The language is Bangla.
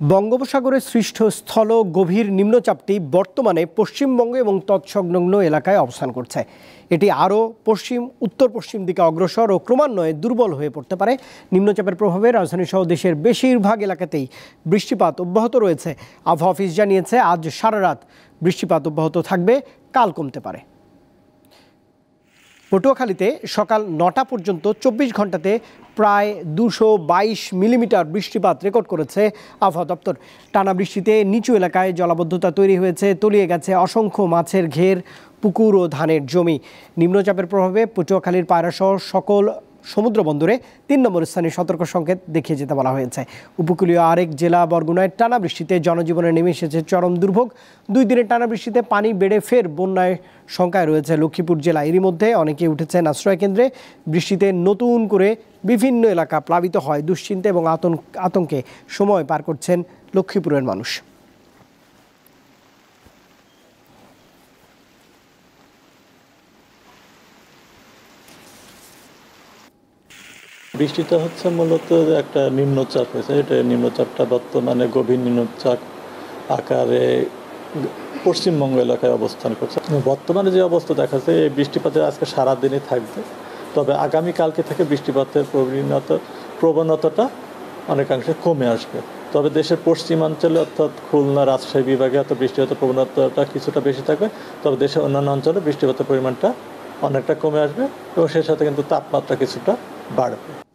বঙ্গোপসাগরে সৃষ্ট স্থল গভীর নিম্নচাপটি বর্তমানে পশ্চিমবঙ্গ এবং তৎসংলগ্ন এলাকায় অবস্থান করছে। এটি আরও উত্তর পশ্চিম দিকে অগ্রসর ও ক্রমান্বয়ে দুর্বল হয়ে পড়তে পারে। নিম্নচাপের প্রভাবে রাজধানী সহ দেশের বেশিরভাগ এলাকাতেই বৃষ্টিপাত অব্যাহত রয়েছে। আবহাওয়া অফিস জানিয়েছে, আজ সারা রাত বৃষ্টিপাত অব্যাহত থাকবে, কাল কমতে পারে। পটুয়াখালীতে সকাল ৯টা পর্যন্ত ২৪ ঘন্টাতে প্রায় ২২২ মিলিমিটার বৃষ্টিপাত রেকর্ড করেছে আবহাওয়া দপ্তর। টানা বৃষ্টিতে নিচু এলাকায় জলাবদ্ধতা তৈরি হয়েছে, তলিয়ে গেছে অসংখ্য মাছের ঘের, পুকুর ও ধানের জমি। নিম্নচাপের প্রভাবে পটুয়াখালীর পায়রাসহ সকল সমুদ্র বন্দরে ৩ নম্বর স্থানে সতর্ক সংকেত দেখিয়ে যেতে বলা হয়েছে। উপকূলীয় আরেক জেলা বরগুনায় টানা বৃষ্টিতে জনজীবনে নেমে এসেছে চরম দুর্ভোগ। ২ দিনের টানা বৃষ্টিতে পানি বেড়ে ফের বন্যায় শঙ্কায় রয়েছে লক্ষ্মীপুর জেলা। এরই মধ্যে অনেকে উঠেছেন আশ্রয় কেন্দ্রে। বৃষ্টিতে নতুন করে বিভিন্ন এলাকা প্লাবিত হয়। দুশ্চিন্তা এবং আতঙ্কে সময় পার করছেন লক্ষ্মীপুরের মানুষ। বৃষ্টিটা হচ্ছে মূলত একটা নিম্নচাপ হয়েছে। এটা নিম্নচাপটা বর্তমানে গভীর নিম্নচাপ আকারে পশ্চিমবঙ্গ এলাকায় অবস্থান করছে। বর্তমানে যে অবস্থা দেখা যাচ্ছে, এই বৃষ্টিপাতের আজকে সারাদিনই থাকবে, তবে আগামীকালকে থেকে বৃষ্টিপাতের প্রবণতাটা অনেকাংশে কমে আসবে। তবে দেশের পশ্চিমাঞ্চলে অর্থাৎ খুলনা, রাজশাহী বিভাগে হয়তো বৃষ্টিপাতের প্রবণতাটা কিছুটা বেশি থাকবে, তবে দেশের অন্যান্য অঞ্চলে বৃষ্টিপাতের পরিমাণটা অনেকটা কমে আসবে এবং সেই সাথে কিন্তু তাপমাত্রা কিছুটা বাড়বে।